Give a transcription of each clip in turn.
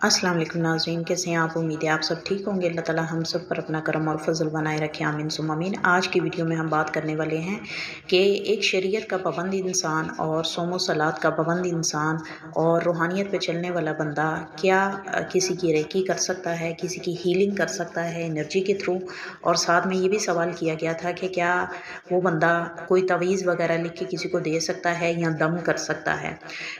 अस्सलाम वालेकुम नाज़रीन, कैसे हैं आप? उम्मीद है आप सब ठीक होंगे। अल्लाह ताला हम सब पर अपना करम और फजल बनाए रखे, आमीन सुम्मा आमीन। आज की वीडियो में हम बात करने वाले हैं कि एक शरीयत का पाबंद इंसान और सोमो सलात का पाबंद इंसान और रूहानियत पे चलने वाला बंदा क्या किसी की रेकी कर सकता है, किसी की हीलिंग कर सकता है एनर्जी के थ्रू। और साथ में ये भी सवाल किया गया था कि क्या वो बंदा कोई तवीज़ वगैरह लिख के किसी को दे सकता है या दम कर सकता है।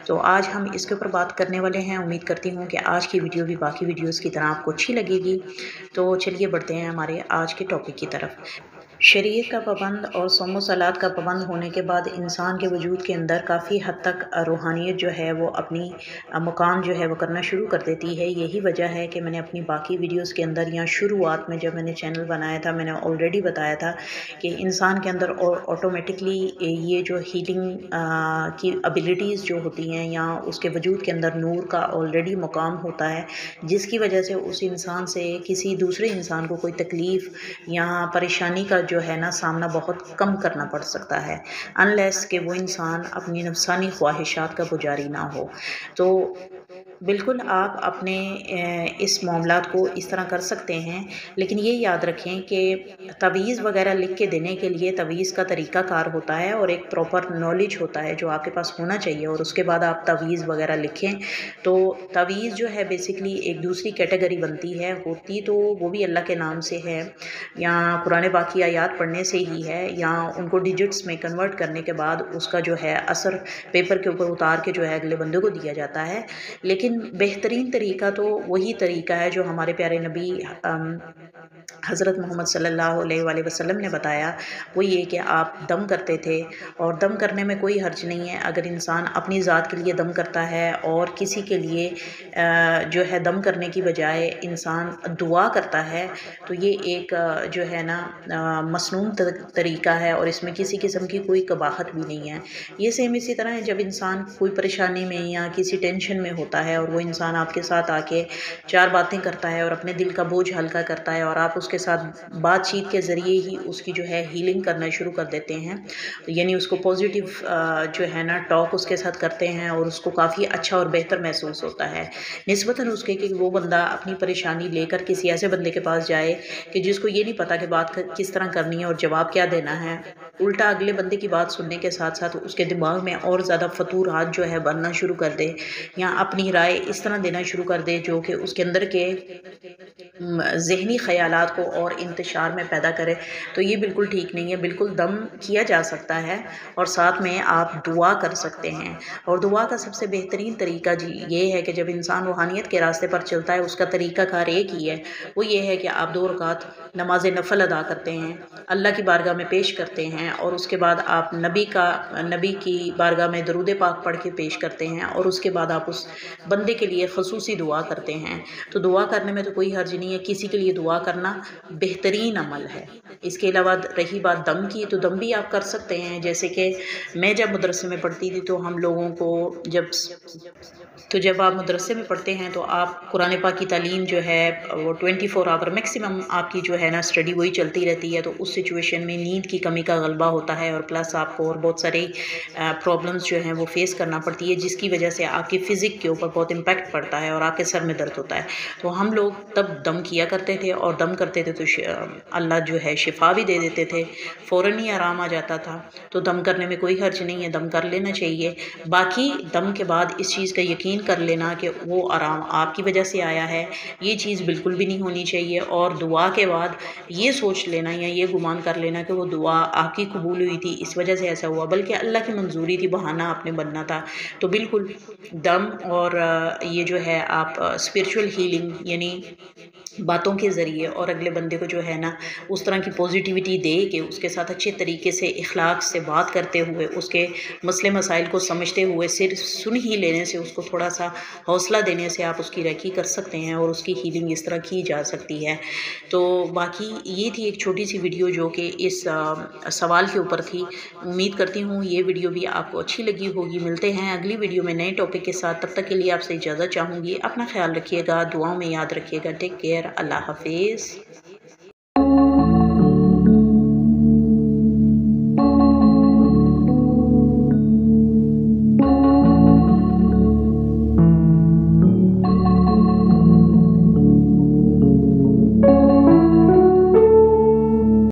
तो आज हम इसके ऊपर बात करने वाले हैं। उम्मीद करती हूँ कि आज की वीडियो भी बाकी वीडियोस की तरह आपको अच्छी लगेगी। तो चलिए बढ़ते हैं हमारे आज के टॉपिक की तरफ। शरीयत का पाबंद और सोमो सलात का पाबंद होने के बाद इंसान के वजूद के अंदर काफ़ी हद तक रूहानियत जो है वो अपनी मुकाम जो है वो करना शुरू कर देती है। यही वजह है कि मैंने अपनी बाकी वीडियोस के अंदर या शुरुआत में जब मैंने चैनल बनाया था मैंने ऑलरेडी बताया था कि इंसान के अंदर ऑटोमेटिकली ये जो हीलिंग की एबिलिटीज़ जो होती हैं या उसके वजूद के अंदर नूर का ऑलरेडी मुकाम होता है, जिसकी वजह से उस इंसान से किसी दूसरे इंसान को कोई तकलीफ़ या परेशानी का जो है ना सामना बहुत कम करना पड़ सकता है, अनलेस कि वो इंसान अपनी नफ्सानी ख्वाहिशात का पुजारी ना हो। तो बिल्कुल आप अपने इस मामलात को इस तरह कर सकते हैं, लेकिन ये याद रखें कि तवीज़ वगैरह लिख के देने के लिए तवीज़ का तरीक़ाकार होता है और एक प्रॉपर नॉलेज होता है जो आपके पास होना चाहिए, और उसके बाद आप तवीज़ वगैरह लिखें। तो तवीज़ जो है बेसिकली एक दूसरी कैटेगरी बनती है, होती तो वो भी अल्लाह के नाम से है या कुरान पाक की आयत पढ़ने से ही है या उनको डिजिट्स में कन्वर्ट करने के बाद उसका जो है असर पेपर के ऊपर उतार के जो है अगले बंदे को दिया जाता है। लेकिन बेहतरीन तरीका तो वही तरीका है जो हमारे प्यारे नबी हज़रत मोहम्मद सल्लल्लाहु अलैहि वसल्लम ने बताया। वो ये कि आप दम करते थे, और दम करने में कोई हर्ज नहीं है। अगर इंसान अपनी ज़ात के लिए दम करता है और किसी के लिए जो है दम करने की बजाय इंसान दुआ करता है, तो ये एक जो है ना मसनून तरीका है और इसमें किसी किस्म की कोई कबाहत भी नहीं है। ये सेम इसी तरह है जब इंसान कोई परेशानी में या किसी टेंशन में होता है और वो इंसान आपके साथ आके चार बातें करता है और अपने दिल का बोझ हल्का करता है और आप उसके साथ बातचीत के ज़रिए ही उसकी जो है हीलिंग करना शुरू कर देते हैं, तो यानी उसको पॉजिटिव जो है ना टॉक उसके साथ करते हैं और उसको काफ़ी अच्छा और बेहतर महसूस होता है, निस्बतन उसके कि वो बंदा अपनी परेशानी लेकर किसी ऐसे बंदे के पास जाए कि जिसको ये नहीं पता कि बात किस तरह करनी है और जवाब क्या देना है। उल्टा अगले बंदे की बात सुनने के साथ साथ उसके दिमाग में और ज़्यादा फतूरात जो है बनना शुरू कर दे या अपनी राय इस तरह देना शुरू कर दे जो कि उसके अंदर के ज़हनी ख़यालात को और इंतशार में पैदा करे। तो ये बिल्कुल ठीक नहीं है। बिल्कुल दम किया जा सकता है और साथ में आप दुआ कर सकते हैं, और दुआ का सबसे बेहतरीन तरीका जी ये है कि जब इंसान रूहानियत के रास्ते पर चलता है उसका तरीक़ाकार एक ही है। वो ये है कि आप 2 रकात नमाज़ नफ़ल अदा करते हैं, अल्लाह की बारगाह में पेश करते हैं और उसके बाद आप नबी की बारगाह में दरूद पाक पढ़ के पेश करते हैं और उसके बाद आप उस बंदे के लिए ख़ुसूसी दुआ करते हैं। तो दुआ करने में तो कोई हर्ज नहीं है, किसी के लिए दुआ करना बेहतरीन अमल है। इसके अलावा रही बात दम की, तो दम भी आप कर सकते हैं। जैसे कि मैं जब मदरसे में पढ़ती थी तो हम लोगों को जब आप मदरसे में पढ़ते हैं तो आप कुरान पाक की तालीम जो है वो 24 आवर मैक्सिमम आपकी जो है ना स्टडी वही चलती रहती है। तो उस सिचुएशन में नींद की कमी का गलबा होता है और प्लस आपको और बहुत सारे प्रॉब्लम्स जो हैं वो फेस करना पड़ती है, जिसकी वजह से आपकी फ़िज़िक के ऊपर बहुत इम्पैक्ट पड़ता है और आपके सर में दर्द होता है। तो हम लोग तब दम किया करते थे और दम करते थे तो अल्लाह जो है शिफा भी दे देते थे, फ़ौरन ही आराम आ जाता था। तो दम करने में कोई हर्ज नहीं है, दम कर लेना चाहिए। बाकी दम के बाद इस चीज़ का यकीन कर लेना कि वो आराम आपकी वजह से आया है, ये चीज़ बिल्कुल भी नहीं होनी चाहिए। और दुआ के बाद ये सोच लेना या ये गुमान कर लेना कि वो दुआ आपकी कबूल हुई थी इस वजह से ऐसा हुआ, बल्कि अल्लाह की मंजूरी थी, बहाना आपने बनना था। तो बिल्कुल दम और ये जो है आप स्पिरिचुअल हीलिंग यानी बातों के ज़रिए और अगले बंदे को जो है ना उस तरह की पॉजिटिविटी दे के उसके साथ अच्छे तरीके से इखलाक से बात करते हुए उसके मसले मसाइल को समझते हुए सिर्फ सुन ही लेने से उसको थोड़ा सा हौसला देने से आप उसकी रेकी कर सकते हैं और उसकी हीलिंग इस तरह की जा सकती है। तो बाकी ये थी एक छोटी सी वीडियो जो कि इस सवाल के ऊपर थी। उम्मीद करती हूँ ये वीडियो भी आपको अच्छी लगी होगी। मिलते हैं अगली वीडियो में नए टॉपिक के साथ, तब तक के लिए आपसे इजाज़त चाहूँगी। अपना ख्याल रखिएगा, दुआओं में याद रखिएगा। टेक केयर, अल्लाह हाफिज़।